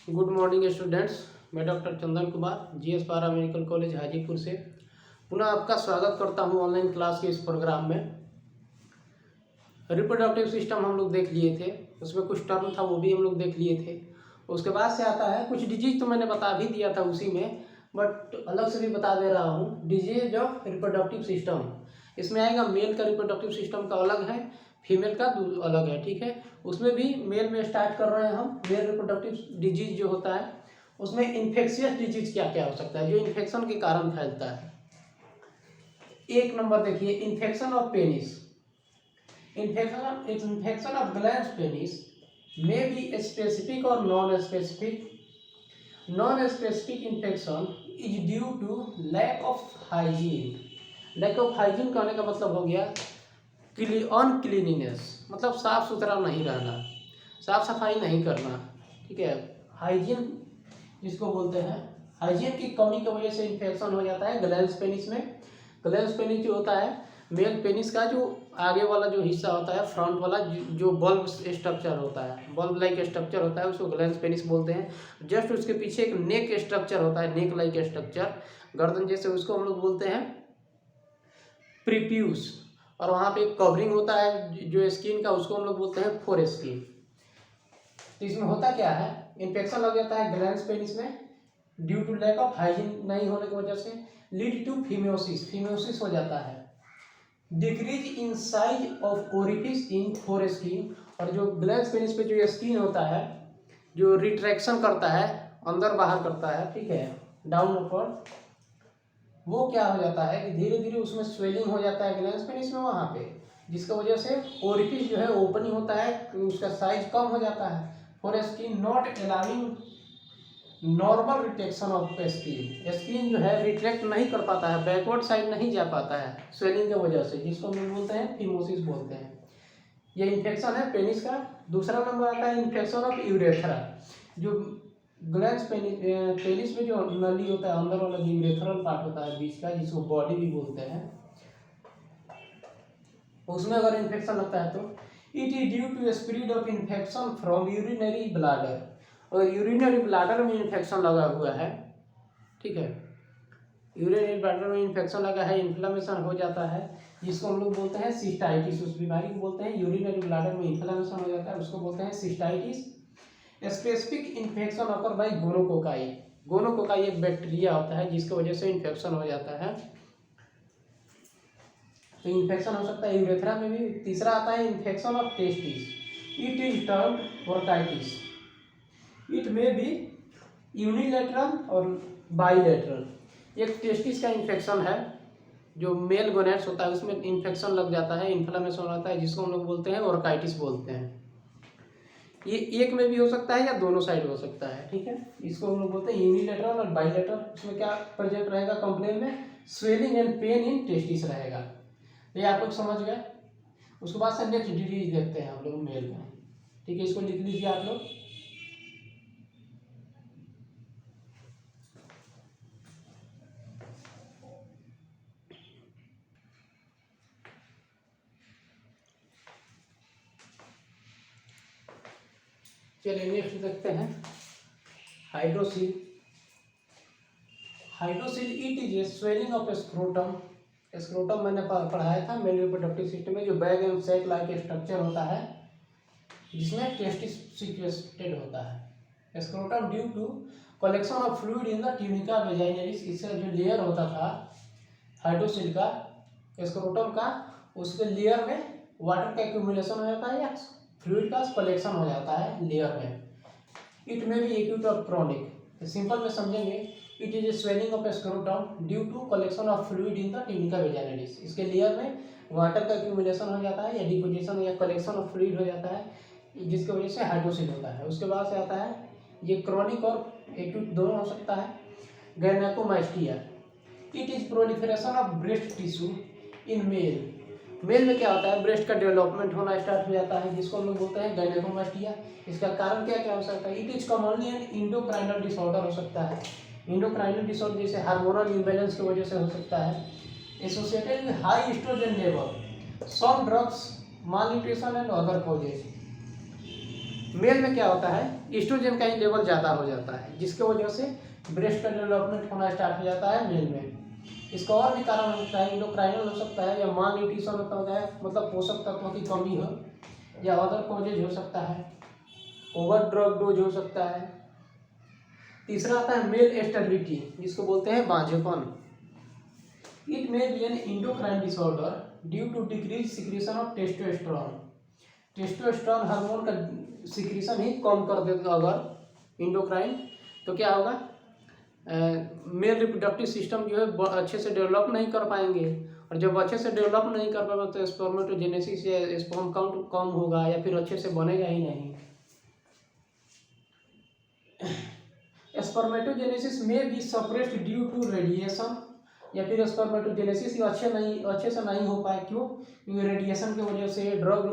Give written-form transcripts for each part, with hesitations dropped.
Good morning students. मैं doctor Chandan Kumar GS पारा medical college Hajipur से पुनः आपका स्वागत करता हूं ऑनलाइन क्लास के इस प्रोग्राम में। रिप्रोडक्टिव सिस्टम हम लोग देख लिए थे, उसमें कुछ टर्म था वो भी हम लोग देख लिए थे। उसके बाद से आता है कुछ डिजीज, तो मैंने बता भी दिया था उसी में, बट अलग से भी बता दे रहा हूँ। डिजीज ऑफ रिप्रोडक्टिव सिस्टम, इसमें आएगा मेल का रिप्रोडक्टिव सिस्टम का अलग है, फीमेल का अलग है, ठीक है। उसमें भी मेल में स्टार्ट कर रहे हैं हम। मेल रिप्रोडक्टिव डिजीज जो होता है उसमें इन्फेक्शियस डिजीज क्या क्या हो सकता है, जो इन्फेक्शन के कारण फैलता है। एक नंबर देखिए, infection of penis. Infection of gland penis may be specific और non specific. Non specific infection is due to lack of hygiene. Lack of hygiene कहने का मतलब हो गया अनक्लीनिनेस, मतलब साफ सुथरा नहीं रहना, साफ सफाई नहीं करना, ठीक है। हाइजीन जिसको बोलते हैं, हाइजीन की कमी की वजह से इन्फेक्शन हो जाता है ग्लैंड पेनिस में। ग्लैंड पेनिस जो होता है, मेल पेनिस का जो आगे वाला जो हिस्सा होता है, फ्रंट वाला जो बल्ब स्ट्रक्चर होता है, बल्ब लाइक स्ट्रक्चर होता है, उसको ग्लैंड पेनिस बोलते हैं। जस्ट उसके पीछे एक नेक स्ट्रक्चर होता है, नेक लाइक स्ट्रक्चर, गर्दन जैसे, उसको हम लोग बोलते हैं प्रीप्यूस। और वहाँ पे एक कवरिंग होता है जो स्किन का, उसको हम लोग बोलते हैं फोर स्किन। तो इसमें होता क्या है, इन्फेक्शन लग जाता है ग्लैंड पेनिस में due to lack of hygiene नहीं होने की वजह से, लीड टू फीमियोसिस, फीमियोसिस हो जाता है। Decrease in size of orifice in four skin, और जो ग्लैंड पेनिस पे जो स्किन होता है जो रिट्रैक्शन करता है, अंदर बाहर करता है, ठीक है, डाउन अपर, वो क्या हो जाता है कि धीरे धीरे उसमें स्वेलिंग हो जाता है ग्लैंड पेनिस में वहाँ पे, जिसका वजह से ओरिफिस जो है ओपनिंग होता है, उसका साइज कम हो जाता है। For skin not allowing normal retraction of skin, skin जो है रिट्रैक्ट नहीं कर पाता है, बैकवर्ड साइड नहीं जा पाता है स्वेलिंग की वजह से, जिसको हम बोलते हैं फीमोसिस बोलते हैं। ये इन्फेक्शन है पेनिस का। दूसरा नंबर आता है इन्फेक्शन ऑफ यूरेथ्रा। जो ग्लैंड पेनिस में जो नली होता है, अंदर वाला जो यूरेथ्रल पार्ट होता है बीच का, जिसको बॉडी भी बोलते हैं, उसमें अगर इन्फेक्शन लगता है तो it is due to spread of infection from urinary bladder. और यूरिनरी ब्लाडर में इन्फेक्शन लगा हुआ है, ठीक है, यूरिनरी ब्लाडर में इन्फेक्शन लगा है, इन्फ्लेमेशन हो जाता है, जिसको हम लोग बोलते हैं सिस्टाइटिस। उस बीमारी को बोलते हैं, यूरिनरी ब्लाडर में इन्फ्लेमेशन हो जाता है, उसको बोलते हैं cystitis. Specific infection occur by gonococci. Gonococci एक बैक्टीरिया होता है जिसकी वजह से इन्फेक्शन हो जाता है, तो इन्फेक्शन हो सकता है यूरेथ्रा में भी। तीसरा आता है infection of testis, it is termed orchitis. It में भी यूनिलेटरल और बाईलेटरल। एक टेस्टिस का इन्फेक्शन है, जो मेल गोनेट्स होता है उसमें इन्फेक्शन लग जाता है, इन्फ्लेमेशन होता है, जिसको हम लोग बोलते हैं ओर्काइटिस बोलते हैं। ये एक में भी हो सकता है या दोनों साइड हो सकता है, ठीक है। इसको हम लोग बोलते हैं यूनिलेटरल और बाईलेटरल। इसमें क्या प्रेजेंट रहेगा कंप्लेन में, swelling and pain in testis रहेगा। ये आप लोग समझ गए। उसके बाद से नेक्स्ट डिजीज देखते हैं हम लोग मेल में, ठीक है, इसको लिख लीजिए आप लोग। चलिए नेक्स्ट देखते हैं hydrocele. Hydrocele it is a swelling of scrotum. Scrotum मैंने पढ़ाया था मेल रिप्रोडक्टिव सिस्टम में, जो bag and sac like structure होता है जिसमें टेस्टिस सिक्वेस्टेड होता है। Scrotum due to collection of fluid in the tunica vaginalis. इसका जो लेयर होता था हाइड्रोसिल का, स्क्रोटम का, उसके लेयर में वाटर का एक्यूमुलेशन हो जाता है या फ्लूइड का कलेक्शन हो जाता है लेयर में। इट में भी एक्यूट और क्रॉनिक। सिंपल में समझेंगे, it is a swelling of scrotum due to collection of fluid in the tunica vaginalis. इसके लेयर में वाटर का एक्यूमुलेशन हो जाता है या डिपोजिशन या कलेक्शन ऑफ फ्लूइड हो जाता है, जिसकी वजह से हाइड्रोसिल होता है। उसके बाद से आता है ये क्रॉनिक और एक्यूट दोनों हो सकता है, gynaecomastia. It is proliferation of breast tissue in male. Male में क्या होता है, ब्रेस्ट का डेवलपमेंट होना स्टार्ट हो जाता है, जिसको हम लोग बोलते हैं गायनेकोमास्टिया। इसका कारण क्या क्या हो सकता है, it is commonly an endocrinal disorder हो सकता है। इंडोक्राइनल डिसऑर्डर जैसे हार्मोनल इम्बैलेंस की वजह से हो सकता है, associated with high oestrogen level, some drugs, malnutrition and other causes. Male में क्या होता है, ईस्ट्रोजन का ही लेवल ज़्यादा हो जाता है, जिसके वजह से ब्रेस्ट का डेवलपमेंट होना स्टार्ट हो जाता है मेल में। इसका और भी कारण हो सकता है, इंडोक्राइनल हो सकता है, या माल न्यूट्रिशन होता है, मतलब पोषक तत्वों की कमी हो, या अदर कॉजेज हो सकता है, ओवर ड्रग डोज हो सकता है। तीसरा आता है मेल स्टेरिलिटी, जिसको बोलते हैं बांझेपन। It may be an endocrine disorder due to decrease secretion of testosterone. Testosterone hormone का सिक्रीशन ही कम कर देगा अगर इंडोक्राइन, तो क्या होगा, मेल रिप्रोडक्टिव सिस्टम जो है अच्छे से डेवलप नहीं कर पाएंगे, और जब अच्छे से डेवलप नहीं कर पाएंगे तो स्पर्मेटोजेनेसिस या स्पर्म काउंट कम होगा, या फिर अच्छे से बनेगा ही नहीं। स्पर्मेटोजेनेसिस में भी सप्रेस्ड ड्यू टू रेडिएशन, या फिर स्पर्मेटोजेनेसिस अच्छे से नहीं हो पाए, क्यों, क्योंकि रेडिएशन की वजह से ड्रग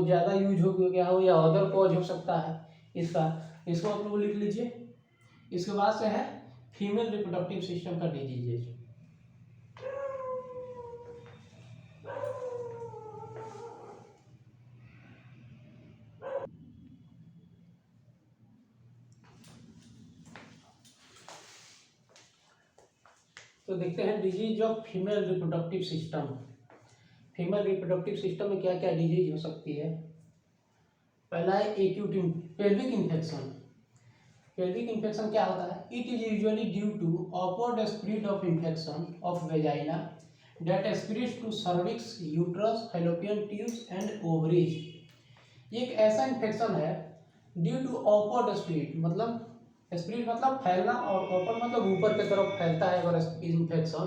ज़्यादा यूज हो गया हो, या अदर कॉज हो सकता है इसका। इसको आप लोग लिख लीजिए। इसके बाद से है फीमेल रिप्रोडक्टिव सिस्टम का डिजीजेज। तो देखते हैं disease of female reproductive system. Female reproductive system में क्या क्या डिजीज हो सकती है। पहला है acute pelvic infection. Pelvic infection क्या होता है, it is usually due to upward spread of infection of vagina that spreads to cervix, uterus, fallopian tubes and ovaries. ये एक ऐसा इन्फेक्शन है ड्यू टू अपवर्ड स्प्रेड, मतलब स्प्रेड मतलब फैलना, और ओपन मतलब ऊपर की तरफ फैलता है अगर इन्फेक्शन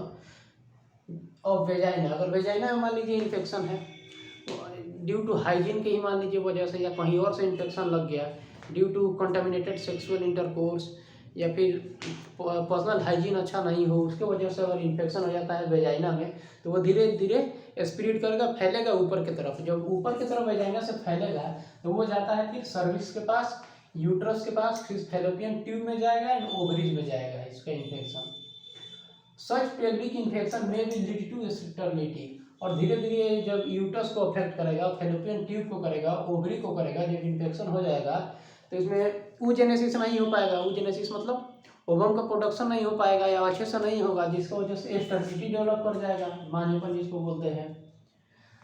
ऑफ वेजाइना। अगर वेजाइना में मान लीजिए इन्फेक्शन है, ड्यू टू हाइजीन के ही मान लीजिए वजह से, या कहीं और से इन्फेक्शन लग गया due to contaminated sexual intercourse, या फिर पर्सनल हाइजीन अच्छा नहीं हो, उसके वजह से अगर इन्फेक्शन हो जाता है वेजाइना में, तो वो धीरे धीरे स्प्रेड करेगा, फैलेगा ऊपर की तरफ। जब ऊपर की तरफ वेजाइना से फैलेगा तो वो जाता है फिर सर्विक्स के पास, यूट्रस के पास, फिर फैलोपियन ट्यूब में जाएगा एंड ओवरीज में जाएगा इसका इन्फेक्शन। सच पेल्विक इन्फेक्शन में भी लीड टू स्टेरिलिटी, और धीरे धीरे जब यूट्रस को अफेक्ट करेगा, फैलोपियन ट्यूब को करेगा, ओवरी को करेगा, जब इन्फेक्शन हो जाएगा तो इसमें oogenesis नहीं हो पाएगा। oogenesis मतलब ओवम का प्रोडक्शन नहीं हो पाएगा, या अच्छे से नहीं होगा, जिसकी वजह से स्टेरिलिटी डेवलप कर जाएगा, मान्यपन जिसको बोलते हैं।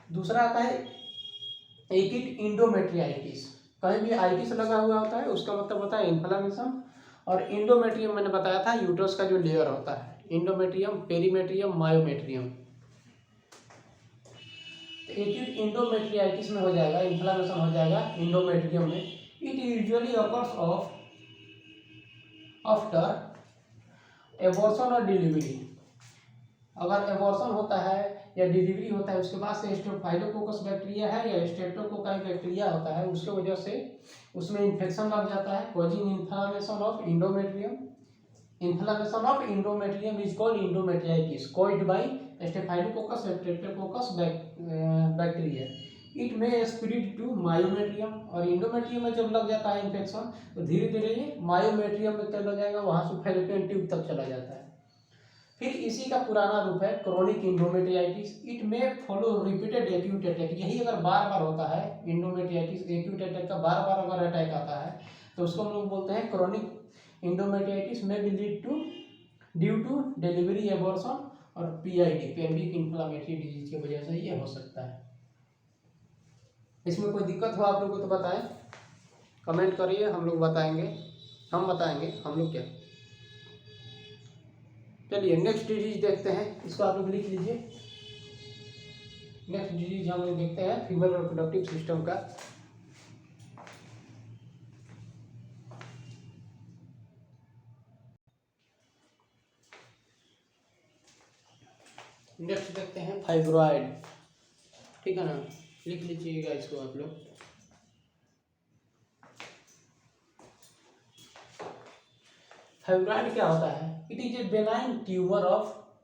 दूसरा आता है एक्यूट इंडोमेट्रियाइटिस। कहीं भी आइटिस लगा हुआ होता है उसका मतलब होता है इन्फ्लामेशन, और इंडोमेट्रियम मैंने बताया था यूट्रस का जो लेयर होता है, इंडोमेट्रियम, पेरीमेट्रियम, मायोमेट्रियम। तो एक्यूट इंडोमेट्रियाइटिस में हो जाएगा, इन्फ्लामेशन हो जाएगा इंडोमेट्रियम में। It usually occurs of after abortion और डिलीवरी। अगर एबॉर्शन होता है या डिलीवरी होता है, उसके बाद से स्टेफाइलोकोकस बैक्टीरिया है या स्ट्रेप्टोकोकाई बैक्टीरिया होता है, उसके वजह से उसमें इन्फेक्शन लग जाता है, causing inflammation of endometrium. Inflammation of endometrium is called endometritis caused by staphylococcus streptococcus bacteria. It में स्प्रेड टू मायोमेट्रियम, और इंडोमेट्रियम में जब लग जाता है इन्फेक्शन तो धीरे धीरे ये मायोमेट्रियम में चला जाएगा, वहाँ से फैलोपियन ट्यूब तक चला जाता है। फिर इसी का पुराना रूप है क्रोनिक इंडोमेट्रियाइटिस। इट में फॉलो रिपीटेड एक्यूट अटैक। यही अगर बार बार होता है इंडोमेट्रियाइटिस, एक्यूट अटैक का बार बार अगर अटैक आता है तो उसको हम लोग बोलते हैं क्रोनिक इंडोमेट्रियाइटिस में भी lead to due to delivery, abortion और पीआईडी, पेल्विक इंफ्लेमेटरी डिजीज की वजह से ये हो सकता है। इसमें कोई दिक्कत हो आप लोगों को तो बताएं, कमेंट करिए, हम लोग बताएंगे, हम बताएंगे हम लोग क्या। चलिए नेक्स्ट डिजीज देखते हैं, इसको आप लोग लिख लीजिए। नेक्स्ट डिजीज हम लोग देखते हैं फीमेल रिप्रोडक्टिव सिस्टम का। नेक्स्ट देखते हैं फाइब्रॉइड, ठीक है ना, लिख लीजिएगा इसको आप लोग। फाइब्रॉइड क्या होता है, it is A benign tumour of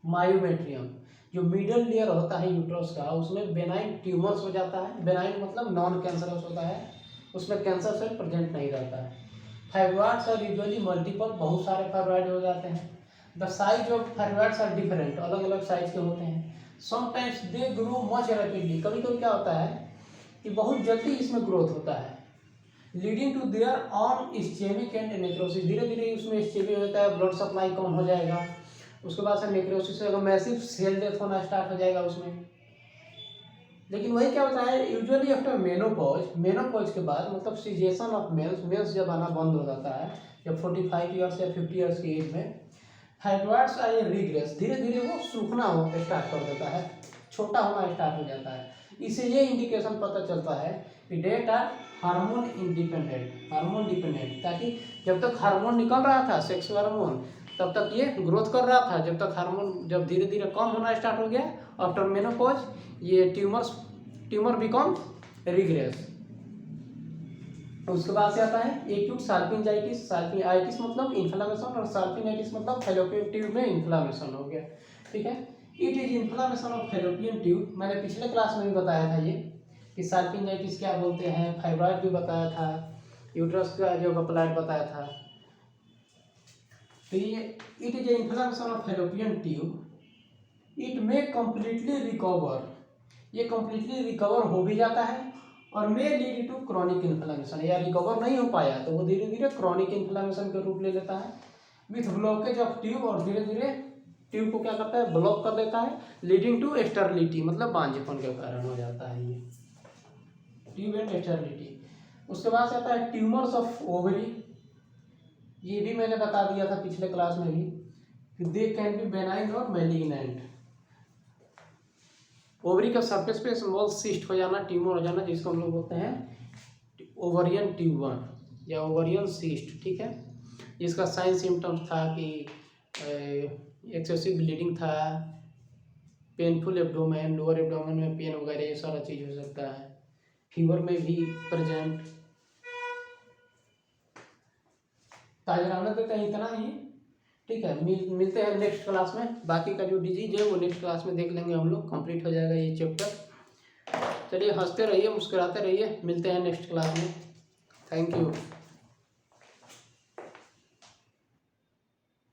myometrium. जो मिडल लेयर होता है यूट्रस का, उसमें बेनाइन ट्यूमर्स हो जाता है। बेनाइन मतलब नॉन कैंसरस होता है, उसमें कैंसर सेल प्रेजेंट नहीं रहता है। फाइब्रॉइड्स आर यूजुअली मल्टीपल, बहुत सारे फाइब्रॉइड हो जाते हैं। The size of fibroids are different, अलग अलग साइज के होते हैं। Sometimes they grow much rapidly, कभी कभी क्या होता है कि बहुत जल्दी इसमें ग्रोथ होता है। Leading to there on ischaemic and necrosis. धीरे धीरे उसमें इस्चेमिक होता है, ब्लड सप्लाई कम हो जाएगा, उसके बाद से नेक्रोसिस होगा, मैसिव सेल डेथ होना स्टार्ट हो जाएगा उसमें। लेकिन वही क्या होता है, यूजुअली आफ्टर मेनोपॉज के बाद मतलब सीजेशन ऑफ मेल्स जब आना बंद हो जाता है, जब 45 ईयर्स या 50 ईयर्स की एज में, फाइब्रॉइड्स आई रिग्रेस, धीरे धीरे वो सूखना हो स्टार्ट कर देता है, छोटा होना स्टार्ट हो जाता है। इससे ये इंडिकेशन पता चलता है कि डेट आर हार्मोन डिपेंडेंट, ताकि जब तक हार्मोन निकल रहा था सेक्सुअल हार्मोन तब तक ये ग्रोथ कर रहा था, जब तक हार्मोन जब धीरे धीरे कम होना स्टार्ट हो गया आफ्टर मेनोपॉज, ये ट्यूमर बिकम रिग्रेस। उसके बाद से आता है एक्यूट साल्पिंजाइटिस। साल्पिनाइटिस मतलब इन्फ्लामेशन और साल्पिनाइटिस मतलब फैलोपियन ट्यूब में इन्फ्लामेशन हो गया, ठीक है। It is inflammation of fallopian tube. मैंने पिछले क्लास में भी बताया था ये कि साल्पिनाइटिस क्या बोलते हैं, फाइब्रॉइड भी बताया था, यूट्रस का जो अप्लाइड बताया था। तो ये it is inflammation of fallopian tube, it में कम्प्लीटली रिकवर, ये कम्प्लीटली रिकवर हो भी जाता है और may lead to chronic inflammation, या रिकवर नहीं हो पाया तो वो धीरे धीरे क्रॉनिक इन्फ्लामेशन के रूप ले लेता है विथ ब्लॉकेज ऑफ ट्यूब, और धीरे धीरे ट्यूब को क्या करता है, ब्लॉक कर देता है, लीडिंग टू स्टेरिलिटी मतलब बांझेपन के कारण हो जाता है ये ट्यूब एंड स्टेरिलिटी। उसके बाद से आता है ट्यूमर्स ऑफ ओवरी। ये भी मैंने बता दिया था पिछले क्लास में भी कि दे कैन बी बेनाइन और मैलिग्नेंट। ओवरी का सरफेस पे स्मॉल सिस्ट हो जाना, ट्यूमर हो जाना, जिसको हम लोग बोलते हैं ओवरियन ट्यूबर या ओवरियन सिस्ट, ठीक है। जिसका साइन सिम्टम्स था कि एक्सेसिव ब्लीडिंग था, पेनफुल एब्डोमेन, लोअर एब्डोमेन में पेन वगैरह ये सारा चीज़ हो सकता है, फीवर में भी प्रेजेंट। तो आज रहने देते हैं इतना ही, ठीक है। मिलते हैं नेक्स्ट क्लास में, बाकी का जो डिजीज है वो नेक्स्ट क्लास में देख लेंगे हम लोग, कंप्लीट हो जाएगा ये चैप्टर। चलिए हंसते रहिए, मुस्कुराते रहिए, मिलते हैं नेक्स्ट क्लास में। Thank you.